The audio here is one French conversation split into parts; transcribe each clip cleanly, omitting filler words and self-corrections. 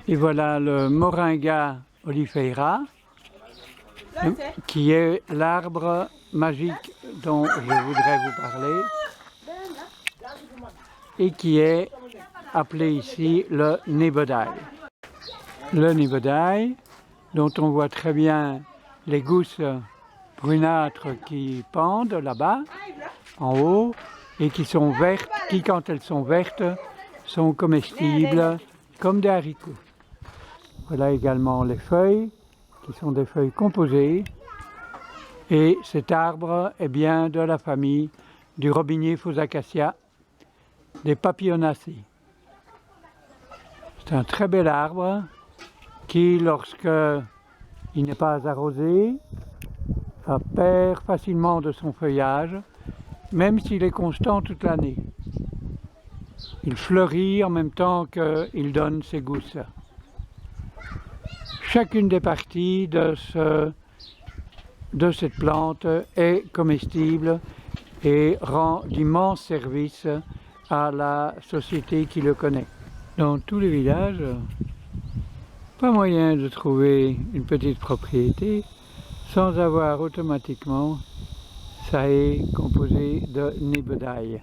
Et voilà le Moringa oleifera, qui est l'arbre magique dont je voudrais vous parler et qui est appelé ici le Nébodai. Le Nébodai, dont on voit très bien les gousses brunâtres qui pendent là-bas, en haut, et qui sont vertes, qui quand elles sont vertes, sont comestibles comme des haricots. Voilà également les feuilles, qui sont des feuilles composées. Et cet arbre est bien de la famille du robinier Fausacacia, des papillonacées. C'est un très bel arbre qui, lorsque il n'est pas arrosé, perd facilement de son feuillage, même s'il est constant toute l'année. Il fleurit en même temps qu'il donne ses gousses. Chacune des parties de cette plante est comestible et rend d'immenses services à la société qui le connaît. Dans tous les villages, pas moyen de trouver une petite propriété sans avoir automatiquement sa haie composée de Nébodai.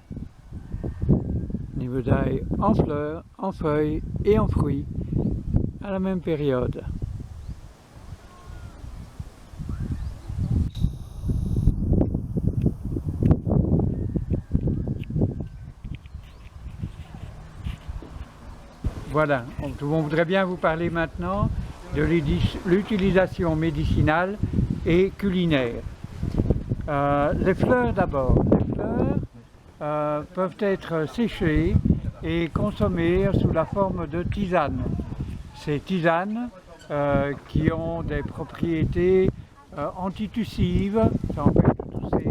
Nébodai en fleurs, en feuilles et en fruits à la même période. Voilà, on voudrait bien vous parler maintenant de l'utilisation médicinale et culinaire. Les fleurs d'abord. Les fleurs peuvent être séchées et consommées sous la forme de tisanes. Ces tisanes qui ont des propriétés antitussives, ça empêche de tousser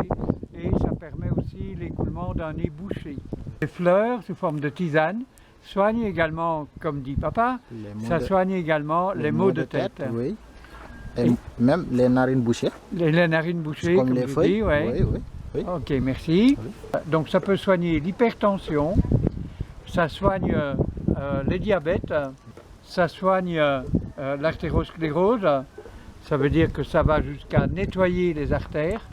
et ça permet aussi l'écoulement d'un nez bouché. Les fleurs sous forme de tisane soignent également, comme dit papa, ça soigne également les maux de tête. Oui. Et même les narines bouchées. Les narines bouchées, comme les feuilles. Dis, ouais. Oui. Ok, merci. Oui. Donc ça peut soigner l'hypertension, ça soigne les diabètes, ça soigne l'artérosclérose, ça veut dire que ça va jusqu'à nettoyer les artères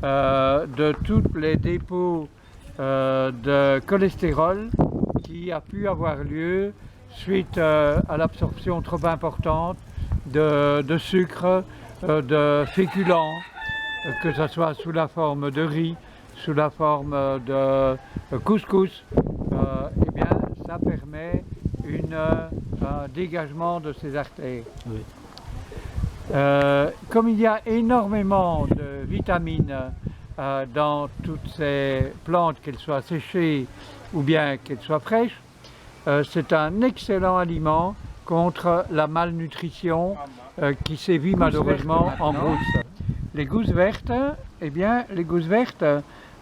de tous les dépôts de cholestérol qui a pu avoir lieu suite à l'absorption trop importante de sucre, de féculents, que ce soit sous la forme de riz, sous la forme de couscous, eh bien ça permet un dégagement de ces artères. Oui. Comme il y a énormément de vitamines dans toutes ces plantes, qu'elles soient séchées ou bien qu'elles soient fraîches, c'est un excellent aliment contre la malnutrition qui sévit malheureusement en brousse. Les gousses vertes, eh bien, les gousses vertes,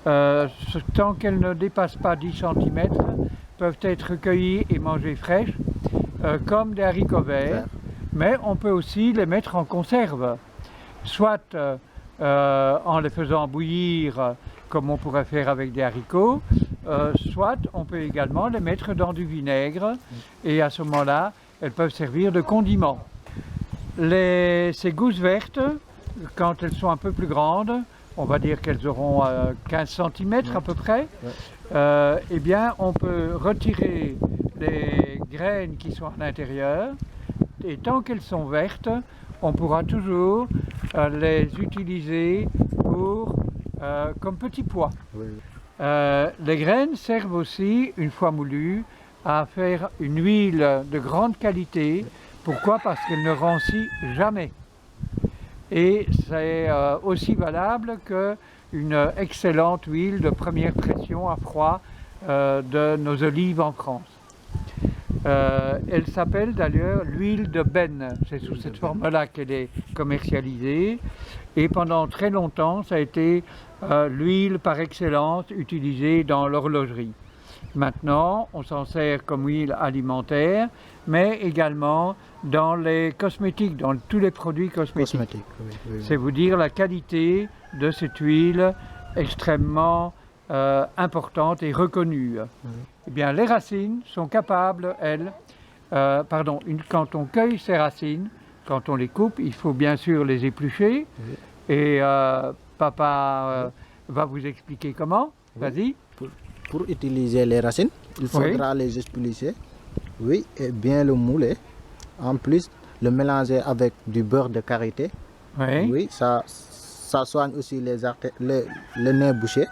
tant qu'elles ne dépassent pas 10 cm, peuvent être cueillies et mangées fraîches, comme des haricots verts, mais on peut aussi les mettre en conserve, soit en les faisant bouillir, comme on pourrait faire avec des haricots, soit on peut également les mettre dans du vinaigre, et à ce moment-là, elles peuvent servir de condiment. Ces gousses vertes, quand elles sont un peu plus grandes, on va dire qu'elles auront 15 cm à peu près, eh bien on peut retirer les graines qui sont à l'intérieur, et tant qu'elles sont vertes, on pourra toujours les utiliser comme petits pois. Oui. Les graines servent aussi, une fois moulues, à faire une huile de grande qualité. Pourquoi? Parce qu'elle ne rancit jamais. Et c'est aussi valable qu'une excellente huile de première pression à froid de nos olives en France. Elle s'appelle d'ailleurs l'huile de benne. C'est sous cette forme-là qu'elle est commercialisée. Et pendant très longtemps, ça a été l'huile par excellence utilisée dans l'horlogerie. Maintenant, on s'en sert comme huile alimentaire, mais également dans les cosmétiques, dans tous les produits cosmétiques. Oui. C'est vous dire la qualité de cette huile extrêmement importante et reconnue. Oui. Eh bien, les racines sont capables, elles, quand on cueille ces racines, quand on les coupe, il faut bien sûr les éplucher. Oui. Et papa va vous expliquer comment. Oui. Vas-y. Pour utiliser les racines, il faudra les éplucher, oui, et bien le mouler. En plus, le mélanger avec du beurre de karité. Oui. Oui, ça soigne aussi le nez bouché.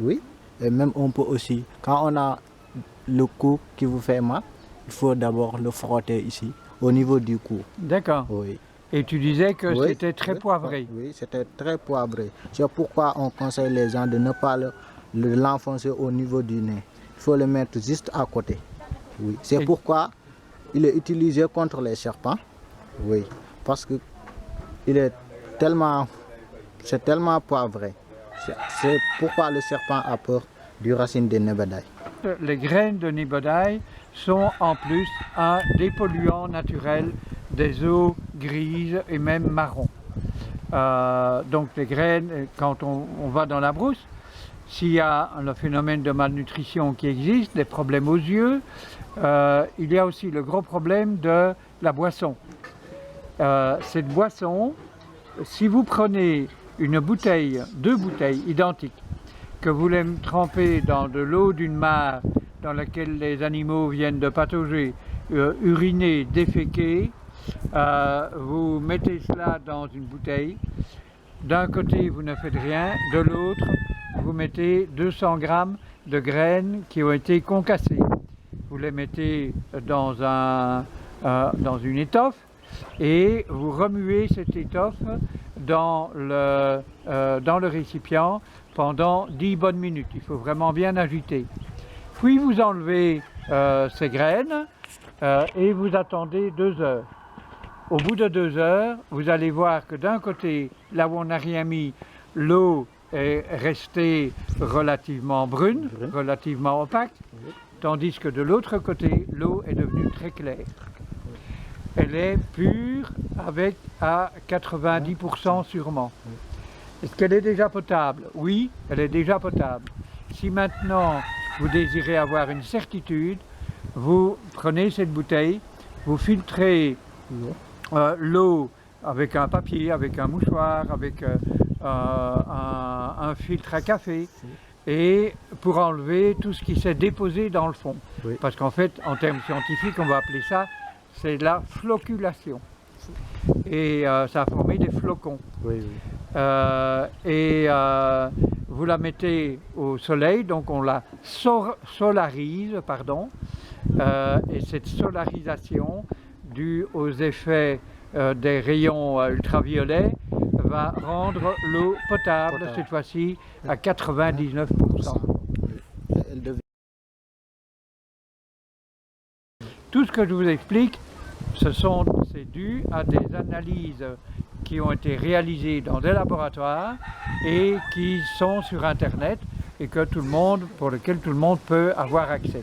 Oui. Et même on peut aussi, quand on a le cou qui vous fait mal, il faut d'abord le frotter ici, au niveau du cou. D'accord. Oui. Et tu disais que c'était très poivré. Oui, c'était très poivré. C'est pourquoi on conseille les gens de ne pas l'enfoncer au niveau du nez. Il faut le mettre juste à côté. Oui. C'est pourquoi il est utilisé contre les serpents. Oui, parce que c'est tellement poivré. C'est pourquoi le serpent a peur du racine de nebedaï. Les graines de nebedaï sont en plus un dépolluant naturel des eaux grises et même marron. Donc les graines, quand on va dans la brousse, s'il y a le phénomène de malnutrition qui existe, des problèmes aux yeux, il y a aussi le gros problème de la boisson. Cette boisson, si vous prenez une bouteille, 2 bouteilles identiques, que vous les trempez dans de l'eau d'une mare dans laquelle les animaux viennent de patauger, uriner, déféquer, vous mettez cela dans une bouteille. D'un côté, vous ne faites rien, de l'autre, vous mettez 200 grammes de graines qui ont été concassées. Vous les mettez dans une étoffe et vous remuez cette étoffe dans le récipient pendant 10 bonnes minutes. Il faut vraiment bien agiter. Puis vous enlevez ces graines et vous attendez 2 heures. Au bout de 2 heures, vous allez voir que d'un côté, là où on n'a rien mis, l'eau est restée relativement brune, relativement opaque, tandis que de l'autre côté, l'eau est devenue très claire. Elle est pure avec à 90% sûrement. Est-ce qu'elle est déjà potable? Oui, elle est déjà potable. Si maintenant vous désirez avoir une certitude, vous prenez cette bouteille, vous filtrez l'eau avec un papier, avec un mouchoir, avec un filtre à café, et pour enlever tout ce qui s'est déposé dans le fond. Oui. Parce qu'en fait, en termes scientifiques, on va appeler ça, c'est la floculation. Et ça a formé des flocons. Oui, oui. Vous la mettez au soleil, donc on la solarise, pardon. Et cette solarisation, due aux effets des rayons ultraviolets, va rendre l'eau potable, cette fois-ci, à 99%. Tout ce que je vous explique, c'est dû à des analyses qui ont été réalisées dans des laboratoires et qui sont sur Internet et pour lesquelles tout le monde peut avoir accès.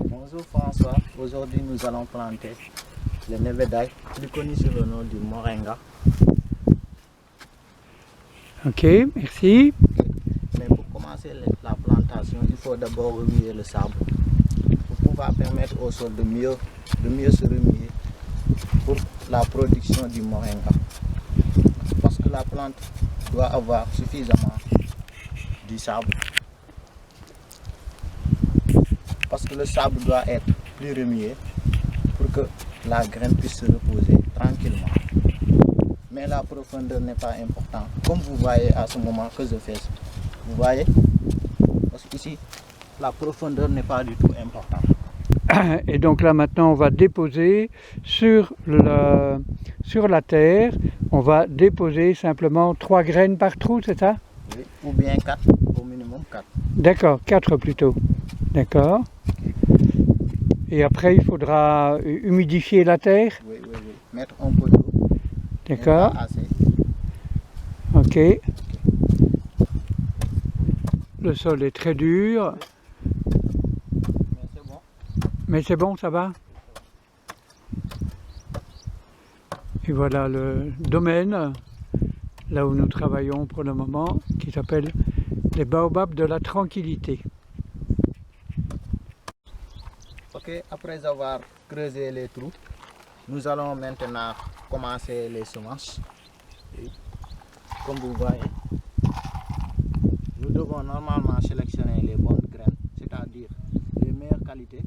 Bonjour François, aujourd'hui nous allons planter le nebedaï, plus connu sous le nom du moringa. Ok, merci. Mais pour commencer la plantation, il faut d'abord remuer le sable pour pouvoir permettre au sol de mieux se remuer pour la production du moringa. Parce que la plante doit avoir suffisamment du sable. Parce que le sable doit être plus remué pour que la graine puisse se reposer tranquillement. Mais la profondeur n'est pas importante. Comme vous voyez à ce moment que je fais ça. Vous voyez? Parce qu'ici, la profondeur n'est pas du tout importante. Et donc là maintenant on va déposer sur la terre, on va déposer simplement 3 graines par trou, c'est ça? Oui, ou bien 4, au minimum 4. D'accord, 4 plutôt. D'accord. Et après il faudra humidifier la terre? Oui, oui, oui. Mettre un peu d'eau. D'accord. Ok. Le sol est très dur. Mais c'est bon, ça va? Et voilà le domaine, là où nous travaillons pour le moment, qui s'appelle Les baobabs de la tranquillité. Ok, après avoir creusé les trous, nous allons maintenant commencer les semences. Et comme vous voyez, nous devons normalement sélectionner les bonnes graines, c'est-à-dire les meilleures qualités.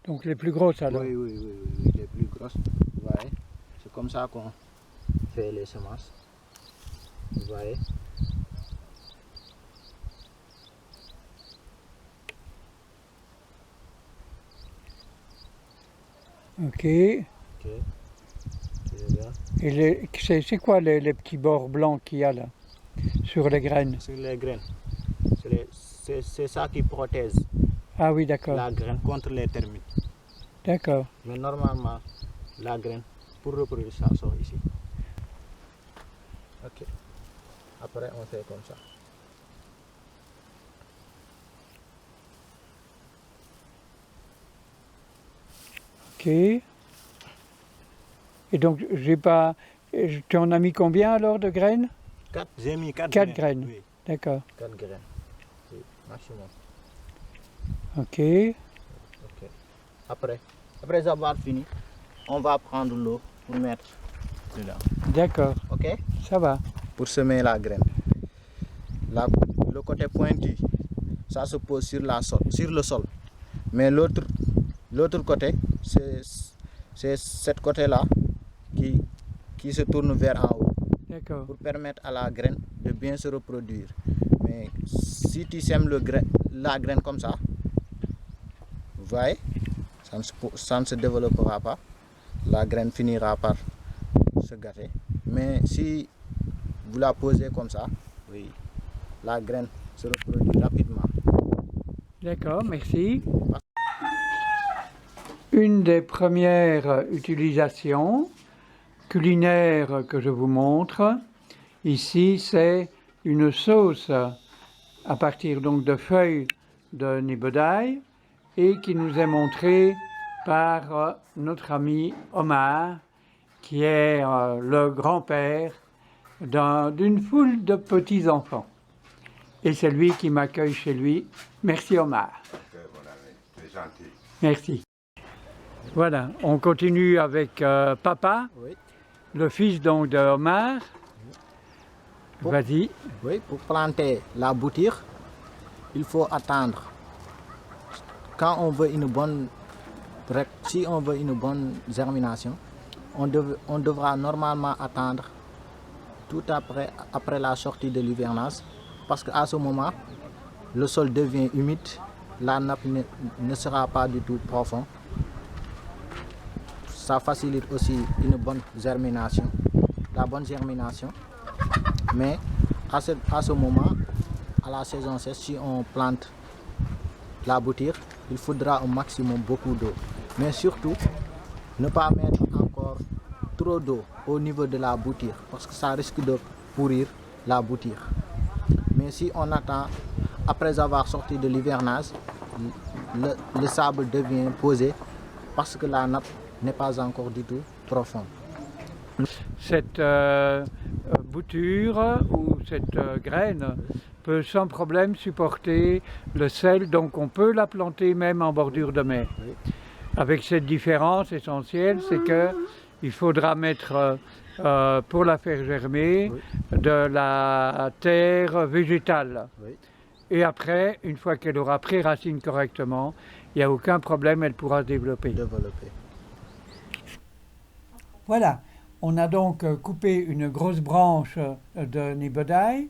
Donc les plus grosses alors? Oui, les plus grosses. Vous voyez, c'est comme ça qu'on fait les semences. Vous voyez. Ok. Ok. Et c'est quoi les petits bords blancs qu'il y a là, sur les graines? Sur les graines. C'est ça qui protège oui, d'accord. la graine contre les termites. D'accord. Mais normalement, la graine, pour reproduire ça, sort ici. Ok. Après, on fait comme ça. Ok. Et donc, tu en as mis combien alors de graines? 4, j'ai mis 4 graines. 4 graines, oui. D'accord. 4 graines, oui, maximum. Ok. Après avoir fini, on va prendre l'eau pour mettre dedans. D'accord. Ok. Ça va. Pour semer la graine. Le côté pointu, ça se pose sur le sol. Mais l'autre côté, c'est cette côté-là qui se tourne vers en haut. D'accord. Pour permettre à la graine de bien se reproduire. Mais si tu sèmes la graine comme ça, vous voyez, ça ne se développera pas. La graine finira par se gâter. Mais si vous la posez comme ça, oui, la graine se reproduit rapidement. D'accord, merci. Une des premières utilisations culinaires que je vous montre ici, c'est une sauce à partir donc de feuilles de nibodaï et qui nous est montrée par notre ami Omar, qui est le grand-père d'une foule de petits-enfants. Et c'est lui qui m'accueille chez lui. Merci Omar. C'est gentil. Merci. Voilà, on continue avec Papa, Oui. le fils donc de Omar. Vas-y. Oui, pour planter la bouture, il faut attendre. Quand on veut si on veut une bonne germination, on devra normalement attendre tout après la sortie de l'hivernage, parce qu'à ce moment, le sol devient humide, la nappe ne sera pas du tout profonde. Ça facilite aussi une bonne germination, la bonne germination. Mais à ce moment, à la saison sèche, si on plante la bouture, il faudra au maximum beaucoup d'eau. Mais surtout, ne pas mettre encore trop d'eau au niveau de la bouture, parce que ça risque de pourrir la bouture. Mais si on attend, après avoir sorti de l'hivernage, le sable devient posé parce que la nappe n'est pas encore du tout profonde. Cette bouture ou cette graine peut sans problème supporter le sel, donc on peut la planter même en bordure de mer. Oui. Avec cette différence essentielle, c'est qu'il faudra mettre, pour la faire germer, oui, de la terre végétale. Oui. Et après, une fois qu'elle aura pris racine correctement, il n'y a aucun problème, elle pourra se développer. Voilà, on a donc coupé une grosse branche de nibodaï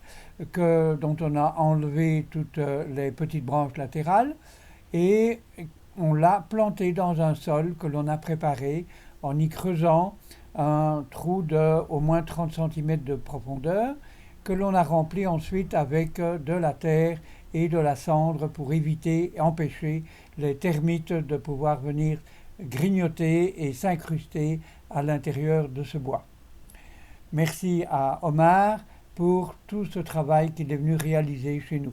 dont on a enlevé toutes les petites branches latérales et on l'a plantée dans un sol que l'on a préparé en y creusant un trou de au moins 30 cm de profondeur que l'on a rempli ensuite avec de la terre et de la cendre pour éviter et empêcher les termites de pouvoir venir grignoter et s'incruster à l'intérieur de ce bois. Merci à Omar pour tout ce travail qu'il est venu réaliser chez nous.